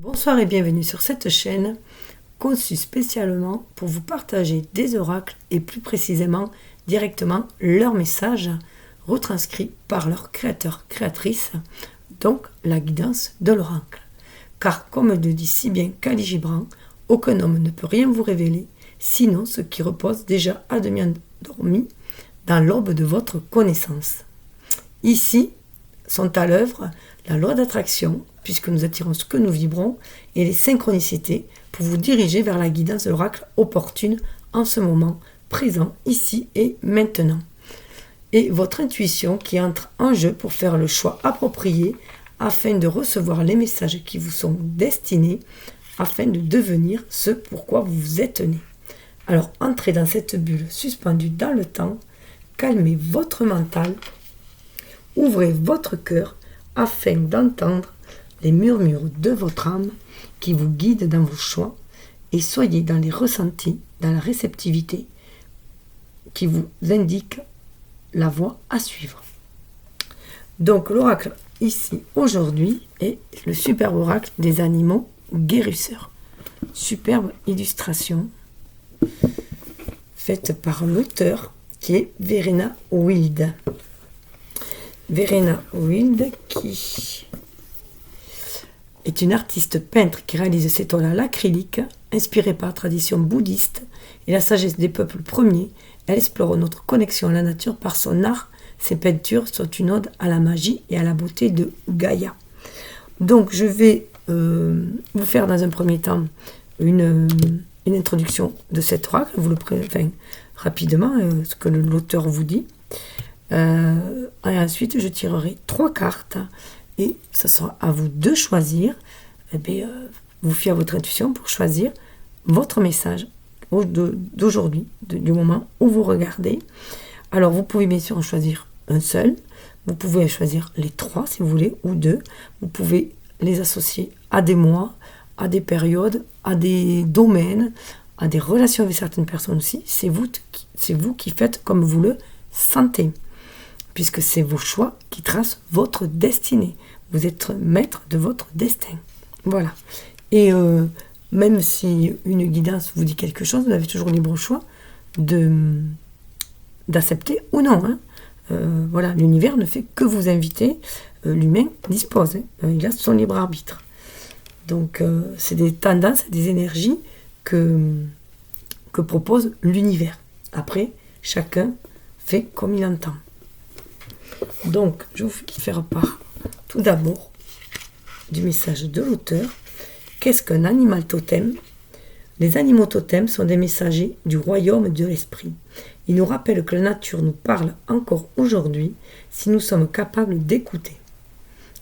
Bonsoir et bienvenue sur cette chaîne conçue spécialement pour vous partager des oracles et plus précisément directement leurs messages retranscrits par leur créateur-créatrice, donc la guidance de l'oracle. Car comme le dit si bien Khalil Gibran, aucun homme ne peut rien vous révéler, sinon ce qui repose déjà à demi endormi dans l'aube de votre connaissance. Ici sont à l'œuvre la loi d'attraction, puisque nous attirons ce que nous vibrons, et les synchronicités pour vous diriger vers la guidance de l'oracle opportune en ce moment présent, ici et maintenant. Et votre intuition qui entre en jeu pour faire le choix approprié afin de recevoir les messages qui vous sont destinés, afin de devenir ce pourquoi vous vous êtes né. Alors entrez dans cette bulle suspendue dans le temps, calmez votre mental, ouvrez votre cœur afin d'entendre les murmures de votre âme qui vous guident dans vos choix et soyez dans les ressentis, dans la réceptivité qui vous indique la voie à suivre. Donc l'oracle ici aujourd'hui est le superbe oracle des animaux guérisseurs. Superbe illustration faite par l'auteur qui est Verena Wild. Verena Wild qui est une artiste peintre qui réalise ses toiles à l'acrylique, inspirée par la tradition bouddhiste et la sagesse des peuples premiers. Elle explore notre connexion à la nature par son art. Ses peintures sont une ode à la magie et à la beauté de Gaïa. Donc je vais vous faire dans un premier temps une introduction de cet oracle, rapidement ce que l'auteur vous dit. Et ensuite je tirerai 3 cartes et ça sera à vous de choisir, vous fiez à votre intuition pour choisir votre message d'aujourd'hui, du moment où vous regardez. Alors vous pouvez bien sûr en choisir un seul, vous pouvez choisir les 3 si vous voulez, ou 2, vous pouvez les associer à des mois, à des périodes, à des domaines, à des relations avec certaines personnes aussi. C'est vous qui faites comme vous le sentez, puisque c'est vos choix qui tracent votre destinée. Vous êtes maître de votre destin. Voilà. Et même si une guidance vous dit quelque chose, vous avez toujours libre choix d'accepter ou non. Voilà, l'univers ne fait que vous inviter. L'humain dispose. Il a son libre arbitre. Donc, c'est des tendances, des énergies que propose l'univers. Après, chacun fait comme il entend. Donc, je vous fais faire part tout d'abord du message de l'auteur. Qu'est-ce qu'un animal totem ? Les animaux totems sont des messagers du royaume de l'esprit. Ils nous rappellent que la nature nous parle encore aujourd'hui si nous sommes capables d'écouter.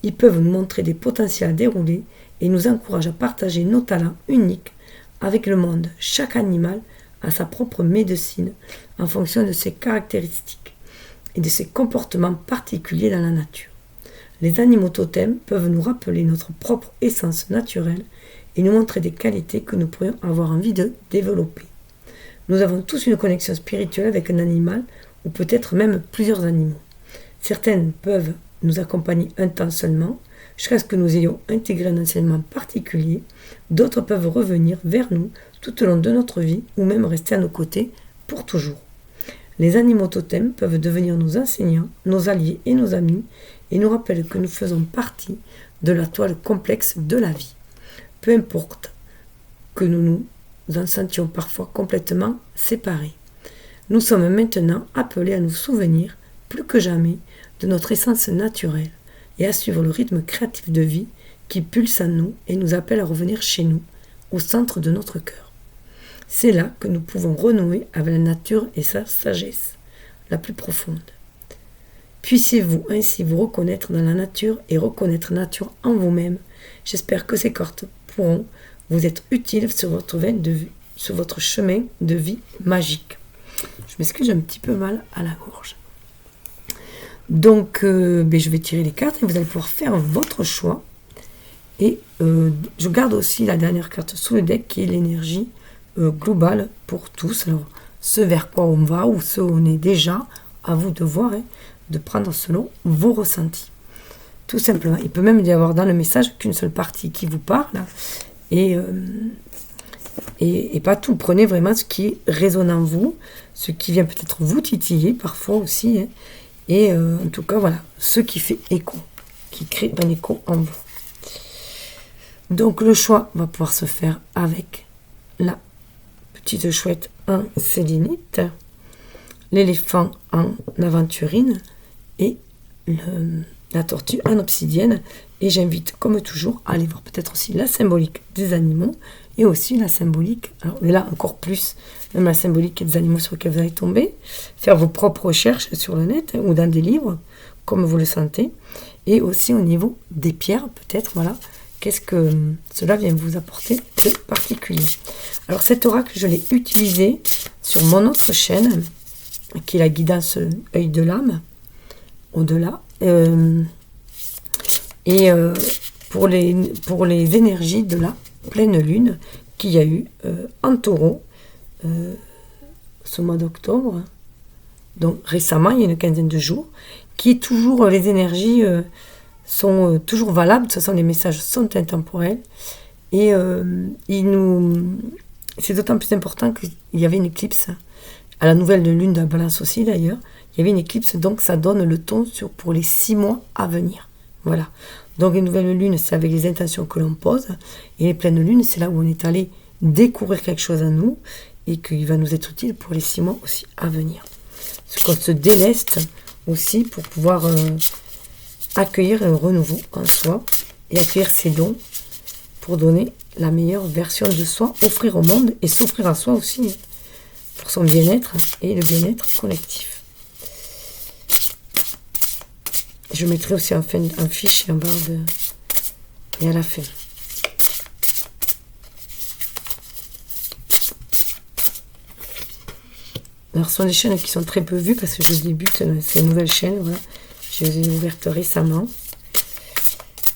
Ils peuvent nous montrer des potentiels à dérouler et nous encouragent à partager nos talents uniques avec le monde. Chaque animal a sa propre médecine en fonction de ses caractéristiques et de ses comportements particuliers dans la nature. Les animaux totems peuvent nous rappeler notre propre essence naturelle et nous montrer des qualités que nous pourrions avoir envie de développer. Nous avons tous une connexion spirituelle avec un animal ou peut-être même plusieurs animaux. Certaines peuvent nous accompagner un temps seulement, jusqu'à ce que nous ayons intégré un enseignement particulier. D'autres peuvent revenir vers nous tout au long de notre vie ou même rester à nos côtés pour toujours. Les animaux totems peuvent devenir nos enseignants, nos alliés et nos amis et nous rappellent que nous faisons partie de la toile complexe de la vie. Peu importe que nous nous en sentions parfois complètement séparés. Nous sommes maintenant appelés à nous souvenir plus que jamais de notre essence naturelle et à suivre le rythme créatif de vie qui pulse en nous et nous appelle à revenir chez nous, au centre de notre cœur. C'est là que nous pouvons renouer avec la nature et sa sagesse, la plus profonde. Puissiez-vous ainsi vous reconnaître dans la nature et reconnaître la nature en vous-même. J'espère que ces cartes pourront vous être utiles sur votre chemin de vie magique. Je m'excuse, j'ai un petit peu mal à la gorge. Donc, je vais tirer les cartes et vous allez pouvoir faire votre choix. Et je garde aussi la dernière carte sous le deck qui est l'énergie globale pour tous. Alors, ce vers quoi on va ou ce où on est déjà, à vous de voir, de prendre selon vos ressentis. tout simplement. Il peut même y avoir dans le message qu'une seule partie qui vous parle, et pas tout. Prenez vraiment ce qui résonne en vous, ce qui vient peut-être vous titiller parfois aussi, hein. Et en tout cas, voilà, ce qui fait écho, qui crée un écho en vous. Donc le choix va pouvoir se faire avec la petite chouette en sélénite, l'éléphant en aventurine et la tortue en obsidienne. Et j'invite, comme toujours, à aller voir peut-être aussi la symbolique des animaux et aussi la symbolique, alors là encore plus, même la symbolique des animaux sur lesquels vous allez tomber, faire vos propres recherches sur le net, hein, ou dans des livres, comme vous le sentez, et aussi au niveau des pierres, peut-être, voilà, qu'est-ce que cela vient vous apporter de particulier. Alors cet oracle, je l'ai utilisé sur mon autre chaîne, qui est la guidance œil de l'âme, au-delà, pour les énergies de la pleine lune qu'il y a eu en taureau ce mois d'octobre, donc récemment, il y a une quinzaine de jours, qui est toujours, les énergies sont toujours valables. De toute façon, les messages sont intemporels, et c'est d'autant plus important qu'il y avait une éclipse à la nouvelle de lune de la balance aussi d'ailleurs. Il y avait une éclipse, donc ça donne le ton pour les 6 mois à venir. Voilà. Donc une nouvelle lune, c'est avec les intentions que l'on pose, et les pleines lunes, c'est là où on est allé découvrir quelque chose à nous, et qu'il va nous être utile pour les 6 mois aussi à venir. Parce qu'on se déleste aussi pour pouvoir accueillir un renouveau en soi, et accueillir ses dons pour donner la meilleure version de soi, offrir au monde, et s'offrir à soi aussi, pour son bien-être et le bien-être collectif. Je mettrai aussi un fichier en barre et à la fin. Alors, ce sont des chaînes qui sont très peu vues parce que je débute ces nouvelles chaînes. Voilà. Je les ai ouvertes récemment.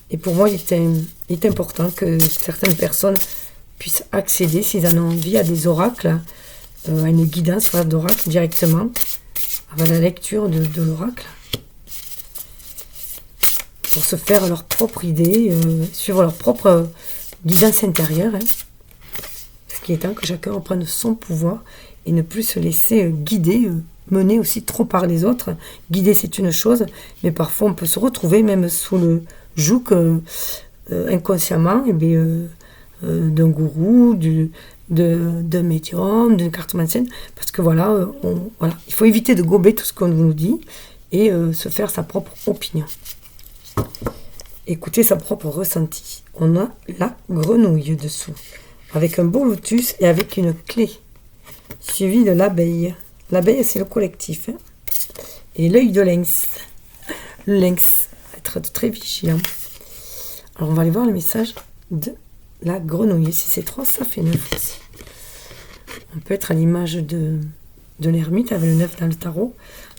Et pour moi, il est important que certaines personnes puissent accéder, s'ils en ont envie, à des oracles, à une guidance d'oracle directement, à la lecture de l'oracle, pour se faire leur propre idée, suivre leur propre guidance intérieure. Hein. Ce qui est temps que chacun reprenne son pouvoir et ne plus se laisser guider, mener aussi trop par les autres. Guider, c'est une chose, mais parfois on peut se retrouver même sous le joug inconsciemment d'un gourou, d'un médium, d'une cartomancienne, parce que voilà, il faut éviter de gober tout ce qu'on nous dit et se faire sa propre opinion. Écoutez sa propre ressenti. On a la grenouille dessous, avec un beau lotus et avec une clé, suivi de l'abeille. L'abeille, c'est le collectif. Hein, et l'œil de lynx. Le lynx, être très vigilant. Alors, on va aller voir le message de la grenouille. Si c'est 3, ça fait 9 aussi. On peut être à l'image de l'ermite, avec le 9 dans le tarot,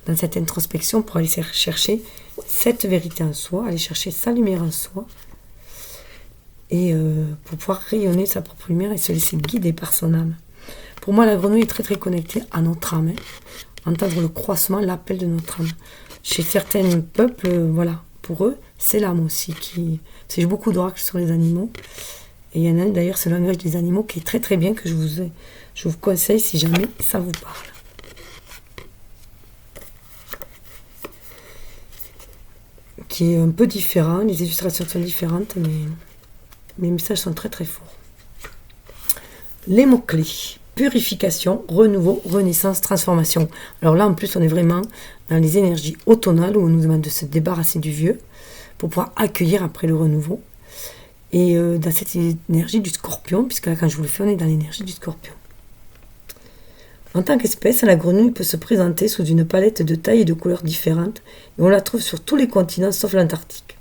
dans cette introspection pour aller chercher cette vérité en soi, aller chercher sa lumière en soi, et pour pouvoir rayonner sa propre lumière et se laisser guider par son âme. Pour moi, la grenouille est très très connectée à notre âme, hein. Entendre le croissement, l'appel de notre âme. Chez certains peuples, voilà, pour eux, c'est l'âme aussi qui... J'ai beaucoup d'oracles sur les animaux, et il y en a un d'ailleurs, c'est le langage des animaux, qui est très très bien, que je vous conseille si jamais ça vous parle. Qui est un peu différent, les illustrations sont différentes, mais les messages sont très très forts. Les mots-clés: purification, renouveau, renaissance, transformation. Alors là, en plus, on est vraiment dans les énergies automnales où on nous demande de se débarrasser du vieux pour pouvoir accueillir après le renouveau. Et dans cette énergie du scorpion, puisque là, quand je vous le fais, on est dans l'énergie du scorpion. En tant qu'espèce, la grenouille peut se présenter sous une palette de tailles et de couleurs différentes, et on la trouve sur tous les continents sauf l'Antarctique.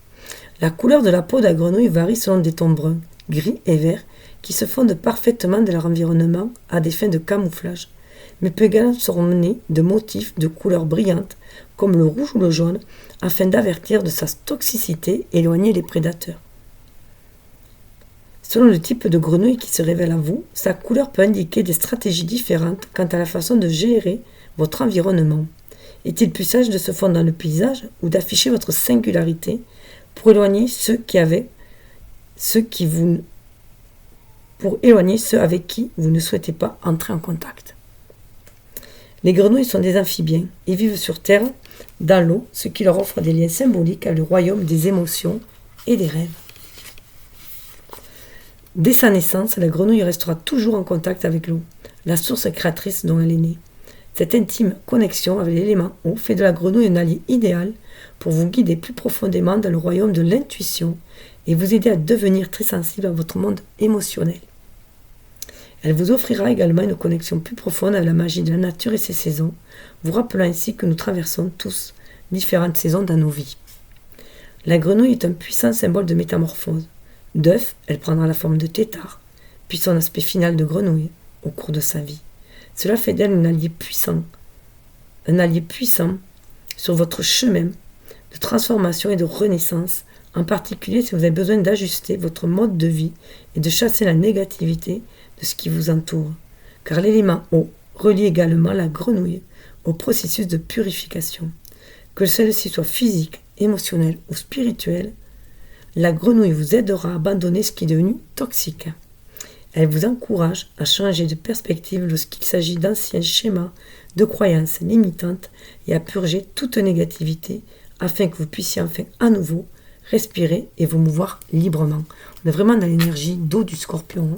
La couleur de la peau de la grenouille varie selon des tons bruns, gris et verts, qui se fondent parfaitement de leur environnement à des fins de camouflage, mais peut également s'orner de motifs de couleurs brillantes, comme le rouge ou le jaune, afin d'avertir de sa toxicité et éloigner les prédateurs. Selon le type de grenouille qui se révèle à vous, sa couleur peut indiquer des stratégies différentes quant à la façon de gérer votre environnement. Est-il plus sage de se fondre dans le paysage ou d'afficher votre singularité pour éloigner pour éloigner ceux avec qui vous ne souhaitez pas entrer en contact. Les grenouilles sont des amphibiens et vivent sur Terre, dans l'eau, ce qui leur offre des liens symboliques avec le royaume des émotions et des rêves. Dès sa naissance, la grenouille restera toujours en contact avec l'eau, la source créatrice dont elle est née. Cette intime connexion avec l'élément eau fait de la grenouille un allié idéal pour vous guider plus profondément dans le royaume de l'intuition et vous aider à devenir très sensible à votre monde émotionnel. Elle vous offrira également une connexion plus profonde avec la magie de la nature et ses saisons, vous rappelant ainsi que nous traversons tous différentes saisons dans nos vies. La grenouille est un puissant symbole de métamorphose. D'œuf, elle prendra la forme de tétard, puis son aspect final de grenouille au cours de sa vie. Cela fait d'elle un allié puissant sur votre chemin de transformation et de renaissance, en particulier si vous avez besoin d'ajuster votre mode de vie et de chasser la négativité de ce qui vous entoure, car l'élément eau relie également la grenouille au processus de purification. Que celle-ci soit physique, émotionnelle ou spirituelle, la grenouille vous aidera à abandonner ce qui est devenu toxique. Elle vous encourage à changer de perspective lorsqu'il s'agit d'anciens schémas de croyances limitantes et à purger toute négativité afin que vous puissiez enfin à nouveau respirer et vous mouvoir librement. On est vraiment dans l'énergie d'eau du Scorpion.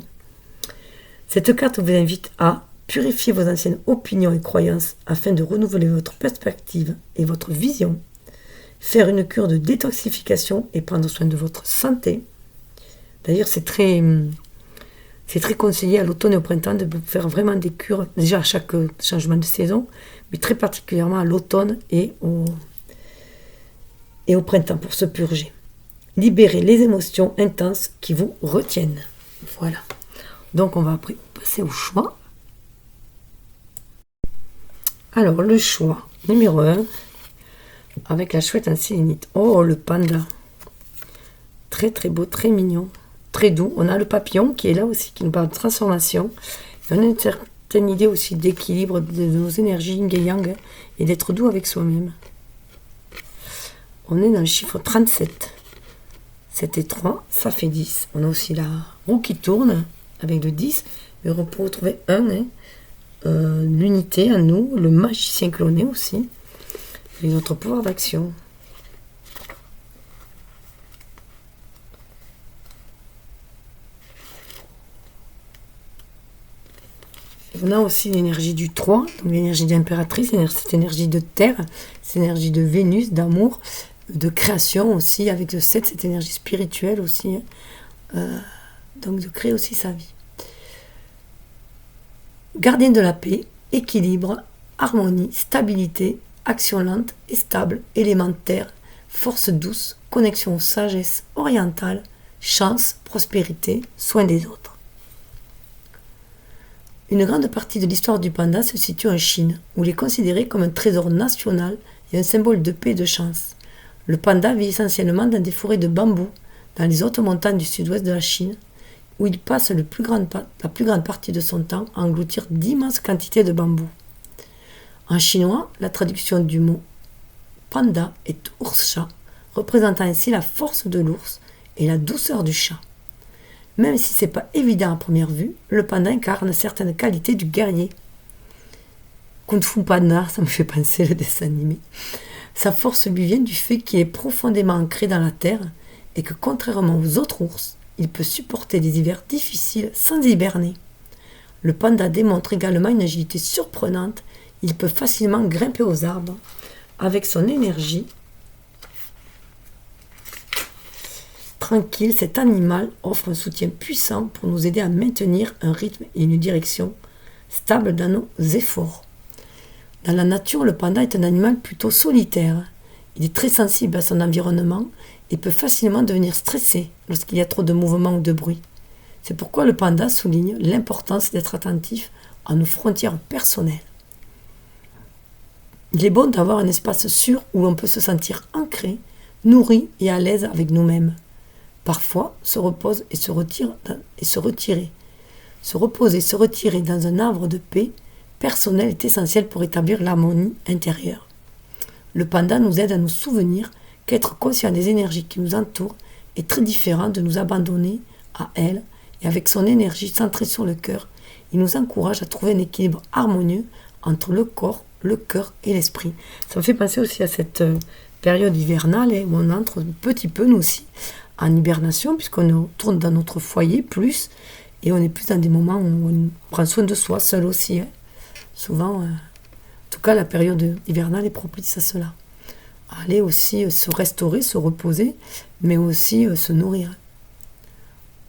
Cette carte vous invite à purifier vos anciennes opinions et croyances afin de renouveler votre perspective et votre vision, faire une cure de détoxification et prendre soin de votre santé. D'ailleurs, c'est très conseillé à l'automne et au printemps de faire vraiment des cures, déjà à chaque changement de saison, mais très particulièrement à l'automne et au printemps pour se purger. Libérer les émotions intenses qui vous retiennent. Voilà. Donc on va après passer au choix. Alors le choix numéro 1, avec la chouette en sélénite. Oh, le panda. Très très beau, très mignon, très doux. On a le papillon qui est là aussi, qui nous parle de transformation. Il donne une certaine idée aussi d'équilibre de nos énergies yin et yang et d'être doux avec soi-même. On est dans le chiffre 37. 7 et 3, ça fait 10. On a aussi la roue qui tourne avec le 10. Mais on peut retrouver l'unité en nous, le magicien cloné aussi. Et notre pouvoir d'action. On a aussi l'énergie du 3, donc l'énergie d'impératrice, cette énergie de terre, cette énergie de Vénus, d'amour, de création aussi, avec le 7, cette énergie spirituelle aussi, donc de créer aussi sa vie. Gardien de la paix, équilibre, harmonie, stabilité, action lente et stable, élémentaire, force douce, connexion aux sagesses orientales, chance, prospérité, soin des autres. Une grande partie de l'histoire du panda se situe en Chine, où il est considéré comme un trésor national et un symbole de paix et de chance. Le panda vit essentiellement dans des forêts de bambou, dans les hautes montagnes du sud-ouest de la Chine, où il passe la plus grande partie de son temps à engloutir d'immenses quantités de bambou. En chinois, la traduction du mot panda est ours-chat, représentant ainsi la force de l'ours et la douceur du chat. Même si ce n'est pas évident à première vue, le panda incarne certaines qualités du guerrier. Kung Fu Panda, ça me fait penser le dessin animé. Sa force lui vient du fait qu'il est profondément ancré dans la terre et que contrairement aux autres ours, il peut supporter des hivers difficiles sans hiberner. Le panda démontre également une agilité surprenante. Il peut facilement grimper aux arbres. Avec son énergie tranquille, cet animal offre un soutien puissant pour nous aider à maintenir un rythme et une direction stable dans nos efforts. Dans la nature, le panda est un animal plutôt solitaire. Il est très sensible à son environnement et peut facilement devenir stressé lorsqu'il y a trop de mouvements ou de bruit. C'est pourquoi le panda souligne l'importance d'être attentif à nos frontières personnelles. Il est bon d'avoir un espace sûr où on peut se sentir ancré, nourri et à l'aise avec nous-mêmes. Parfois, se reposer et se retirer dans un havre de paix personnel est essentiel pour établir l'harmonie intérieure. Le panda nous aide à nous souvenir qu'être conscient des énergies qui nous entourent est très différent de nous abandonner à elles, et avec son énergie centrée sur le cœur, il nous encourage à trouver un équilibre harmonieux entre le corps, le cœur et l'esprit. Ça me fait penser aussi à cette période hivernale où on entre un petit peu, nous aussi, en hibernation, puisqu'on tourne dans notre foyer plus, et on est plus dans des moments où on prend soin de soi, seul aussi. Souvent, en tout cas, la période hivernale est propice à cela. Aller aussi se restaurer, se reposer, mais aussi se nourrir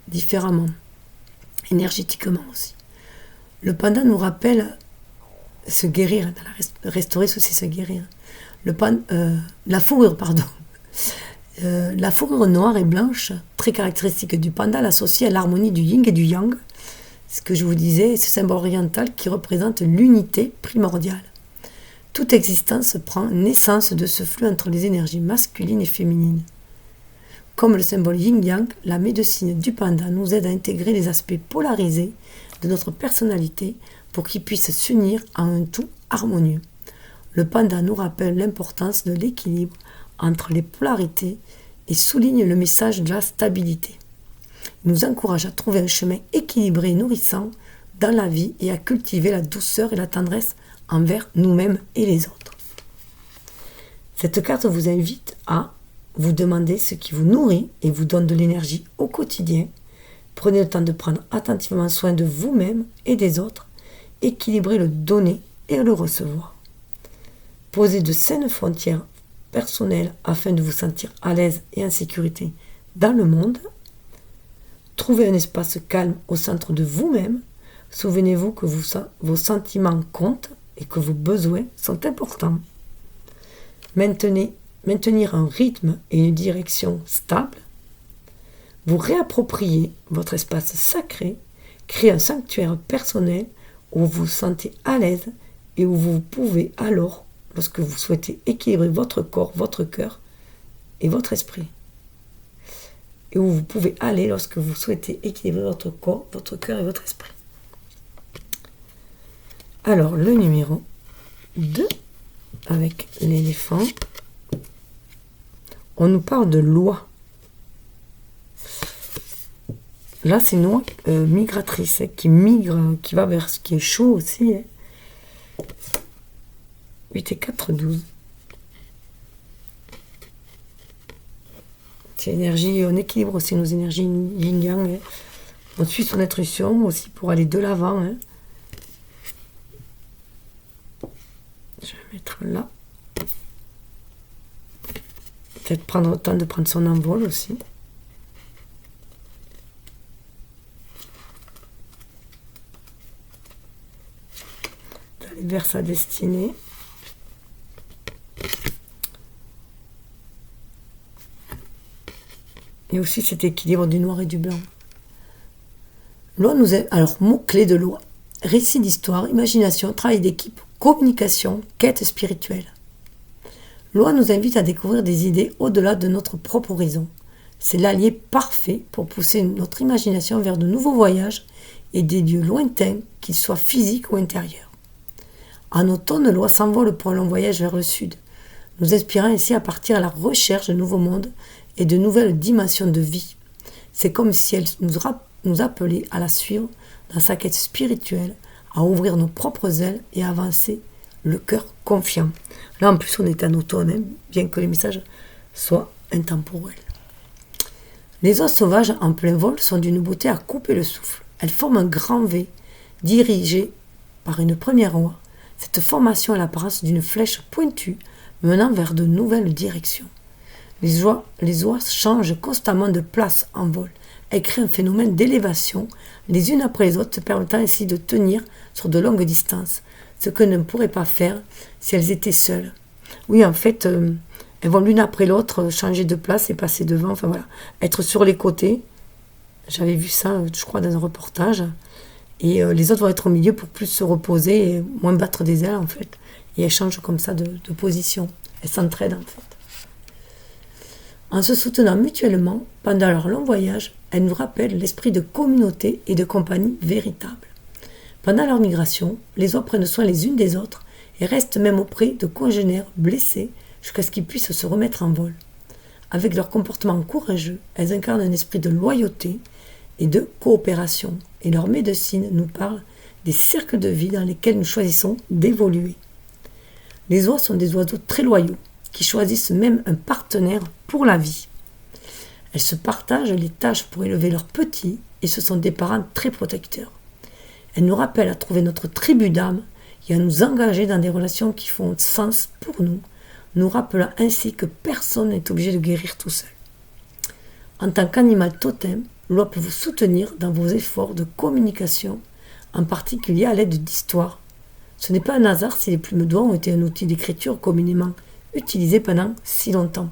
différemment, énergétiquement aussi. Le panda nous rappelle se guérir, restaurer, c'est aussi se guérir. La fourrure, pardon. La fourrure noire et blanche, très caractéristique du panda, l'associe à l'harmonie du yin et du yang, ce que je vous disais, ce symbole oriental qui représente l'unité primordiale. Toute existence prend naissance de ce flux entre les énergies masculines et féminines. Comme le symbole yin-yang, la médecine du panda nous aide à intégrer les aspects polarisés de notre personnalité pour qu'ils puissent s'unir à un tout harmonieux. Le panda nous rappelle l'importance de l'équilibre entre les polarités et souligne le message de la stabilité. Il nous encourage à trouver un chemin équilibré et nourrissant dans la vie et à cultiver la douceur et la tendresse envers nous-mêmes et les autres. Cette carte vous invite à vous demander ce qui vous nourrit et vous donne de l'énergie au quotidien. Prenez le temps de prendre attentivement soin de vous-même et des autres. Équilibrez le donner et le recevoir. Posez de saines frontières personnelles afin de vous sentir à l'aise et en sécurité dans le monde. Trouvez un espace calme au centre de vous-même. Souvenez-vous que vos sentiments comptent et que vos besoins sont importants. Maintenir un rythme et une direction stable. Vous réappropriez votre espace sacré, créez un sanctuaire personnel où vous vous sentez à l'aise et où vous pouvez alors, lorsque vous souhaitez équilibrer votre corps, votre cœur et votre esprit. Et où vous pouvez aller lorsque vous souhaitez équilibrer votre corps, votre cœur et votre esprit. Alors, le numéro 2, avec l'éléphant, on nous parle de loi. Là, c'est une loi migratrice, qui migre, qui va vers ce qui est chaud aussi. 8 et 4, 12. C'est l'énergie, on équilibre aussi nos énergies yin-yang. On suit son intuition aussi pour aller de l'avant. Je vais mettre là. Peut-être prendre le temps de prendre son envol aussi. D'aller vers sa destinée. Et aussi cet équilibre du noir et du blanc. Loi nous aide. Alors, mots-clés de loi. Récit d'histoire, imagination, travail d'équipe, communication, quête spirituelle. Loi nous invite à découvrir des idées au-delà de notre propre horizon. C'est l'allié parfait pour pousser notre imagination vers de nouveaux voyages et des lieux lointains, qu'ils soient physiques ou intérieurs. En automne, Loi s'envole pour un long voyage vers le sud, nous inspirant ainsi à partir à la recherche de nouveaux mondes et de nouvelles dimensions de vie. C'est comme si elle nous appelait à la suivre dans sa quête spirituelle, à ouvrir nos propres ailes et à avancer le cœur confiant. Là, en plus, on est en automne, bien que les messages soient intemporels. Les oies sauvages en plein vol sont d'une beauté à couper le souffle. Elles forment un grand V, dirigé par une première oie. Cette formation a l'apparence d'une flèche pointue, menant vers de nouvelles directions. Les oies changent constamment de place en vol. Elles créent un phénomène d'élévation, les unes après les autres, permettant ainsi de tenir sur de longues distances, ce que ne pourraient pas faire si elles étaient seules. Oui, en fait, elles vont l'une après l'autre changer de place et passer devant, enfin voilà, être sur les côtés. J'avais vu ça, je crois, dans un reportage. Et les autres vont être au milieu pour plus se reposer et moins battre des ailes, en fait. Et elles changent comme ça de position. Elles s'entraident, en fait. En se soutenant mutuellement pendant leur long voyage, elles nous rappellent l'esprit de communauté et de compagnie véritable. Pendant leur migration, les oies prennent soin les unes des autres et restent même auprès de congénères blessés jusqu'à ce qu'ils puissent se remettre en vol. Avec leur comportement courageux, elles incarnent un esprit de loyauté et de coopération. Et leur médecine nous parle des cercles de vie dans lesquels nous choisissons d'évoluer. Les oies sont des oiseaux très loyaux, qui choisissent même un partenaire pour la vie. Elles se partagent les tâches pour élever leurs petits et ce sont des parents très protecteurs. Elles nous rappellent à trouver notre tribu d'âme et à nous engager dans des relations qui font sens pour nous, nous rappelant ainsi que personne n'est obligé de guérir tout seul. En tant qu'animal totem, l'oie peut vous soutenir dans vos efforts de communication, en particulier à l'aide d'histoires. Ce n'est pas un hasard si les plumes d'oie ont été un outil d'écriture communément utilisé pendant si longtemps.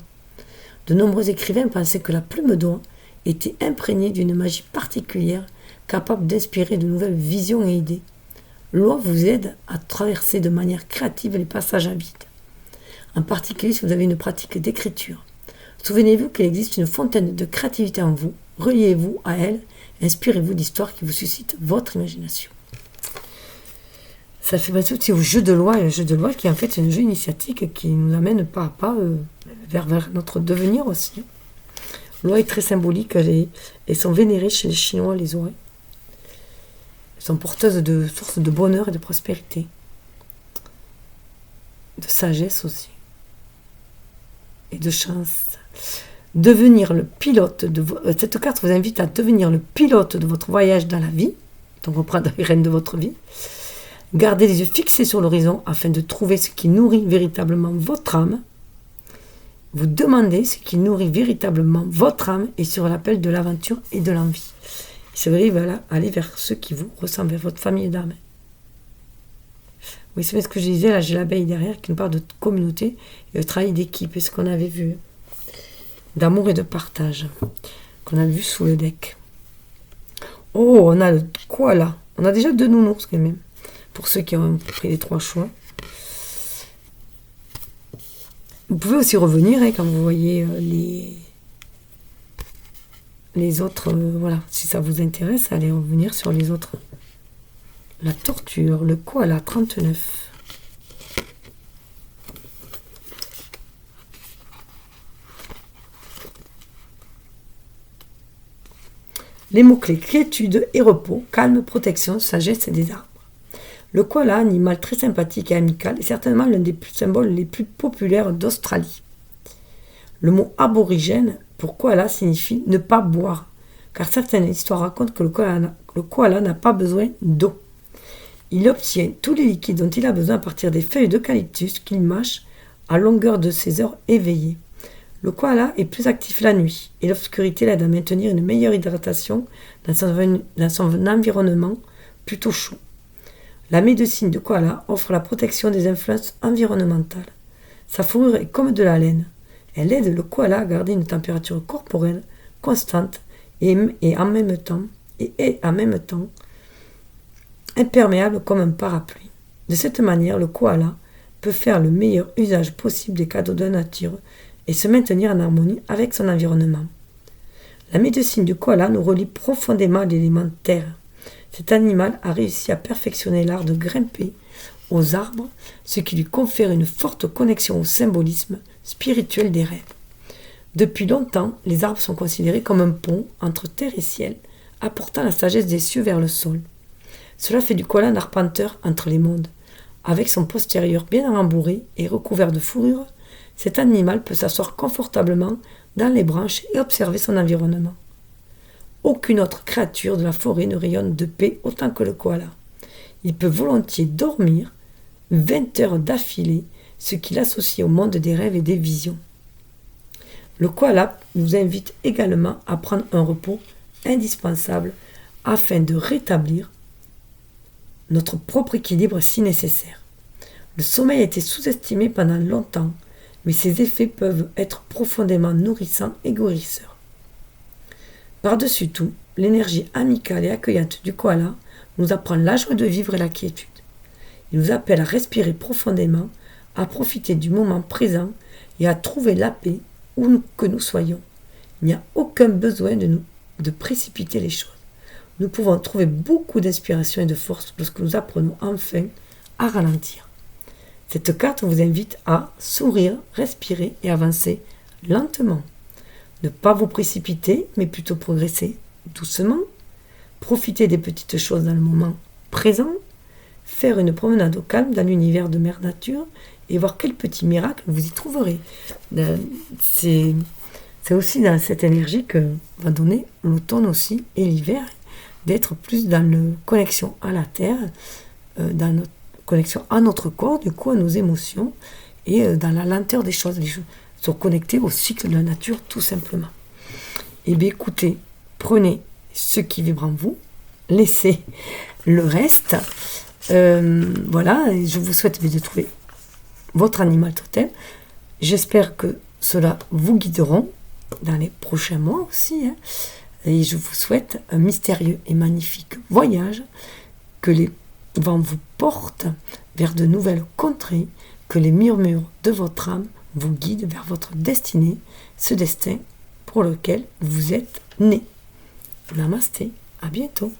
De nombreux écrivains pensaient que la plume d'oie était imprégnée d'une magie particulière capable d'inspirer de nouvelles visions et idées. L'oie vous aide à traverser de manière créative les passages à vide, en particulier si vous avez une pratique d'écriture. Souvenez-vous qu'il existe une fontaine de créativité en vous, reliez-vous à elle, inspirez-vous d'histoires qui vous suscitent votre imagination. Ça fait penser aussi au jeu de loi, et le jeu de loi qui est en fait un jeu initiatique qui nous amène pas à pas vers notre devenir aussi. L'oie est très symbolique, elles sont vénérées chez les Chinois, les oies. Elles sont porteuses de sources de bonheur et de prospérité, de sagesse aussi, et de chance. Devenir le pilote cette carte vous invite à devenir le pilote de votre voyage dans la vie, donc reprendre les rênes de votre vie. Gardez les yeux fixés sur l'horizon afin de trouver ce qui nourrit véritablement votre âme. Vous demandez ce qui nourrit véritablement votre âme et sur l'appel de l'aventure et de l'envie. C'est vrai, voilà, allez vers ceux qui vous ressemblent, vers votre famille d'âme. Oui, c'est ce que je disais, là j'ai l'abeille derrière qui nous parle de communauté et de travail d'équipe, et ce qu'on avait vu, d'amour et de partage, qu'on a vu sous le deck. Oh, on a le koala. On a déjà 2 nounours quand même. Pour ceux qui ont pris les 3 choix. Vous pouvez aussi revenir quand vous voyez les autres. Voilà, si ça vous intéresse, allez revenir sur les autres. La torture, le koala 39. Les mots-clés quiétude et repos, calme, protection, sagesse et des arbres. Le koala, animal très sympathique et amical, est certainement l'un des symboles les plus populaires d'Australie. Le mot aborigène pour koala signifie ne pas boire, car certaines histoires racontent que le koala n'a pas besoin d'eau. Il obtient tous les liquides dont il a besoin à partir des feuilles d'eucalyptus qu'il mâche à longueur de ses heures éveillées. Le koala est plus actif la nuit et l'obscurité l'aide à maintenir une meilleure hydratation dans son environnement plutôt chaud. La médecine du koala offre la protection des influences environnementales. Sa fourrure est comme de la laine. Elle aide le koala à garder une température corporelle constante et en même temps imperméable comme un parapluie. De cette manière, le koala peut faire le meilleur usage possible des cadeaux de la nature et se maintenir en harmonie avec son environnement. La médecine du koala nous relie profondément à l'élément terre. Cet animal a réussi à perfectionner l'art de grimper aux arbres, ce qui lui confère une forte connexion au symbolisme spirituel des rêves. Depuis longtemps, les arbres sont considérés comme un pont entre terre et ciel, apportant la sagesse des cieux vers le sol. Cela fait du koala un arpenteur entre les mondes. Avec son postérieur bien rembourré et recouvert de fourrure, cet animal peut s'asseoir confortablement dans les branches et observer son environnement. Aucune autre créature de la forêt ne rayonne de paix autant que le koala. Il peut volontiers dormir 20 heures d'affilée, ce qui l'associe au monde des rêves et des visions. Le koala nous invite également à prendre un repos indispensable afin de rétablir notre propre équilibre si nécessaire. Le sommeil a été sous-estimé pendant longtemps, mais ses effets peuvent être profondément nourrissants et guérisseurs. Par-dessus tout, l'énergie amicale et accueillante du koala nous apprend la joie de vivre et la quiétude. Il nous appelle à respirer profondément, à profiter du moment présent et à trouver la paix où que nous soyons. Il n'y a aucun besoin de précipiter les choses. Nous pouvons trouver beaucoup d'inspiration et de force lorsque nous apprenons enfin à ralentir. Cette carte vous invite à sourire, respirer et avancer lentement. Ne pas vous précipiter, mais plutôt progresser doucement. Profiter des petites choses dans le moment présent. Faire une promenade au calme dans l'univers de Mère Nature et voir quel petit miracle vous y trouverez. C'est aussi dans cette énergie que va donner l'automne aussi et l'hiver, d'être plus dans la connexion à la terre, dans notre connexion à notre corps, du coup à nos émotions, et dans la lenteur des choses. Les choses sont connectées au cycle de la nature, tout simplement. Et bien écoutez, prenez ce qui vibre en vous, laissez le reste. Voilà, et je vous souhaite de trouver votre animal totem. J'espère que cela vous guideront dans les prochains mois aussi, hein. Et je vous souhaite un mystérieux et magnifique voyage, que les vents vous portent vers de nouvelles contrées, que les murmures de votre âme vous guident vers votre destinée, ce destin pour lequel vous êtes né. Namasté, à bientôt.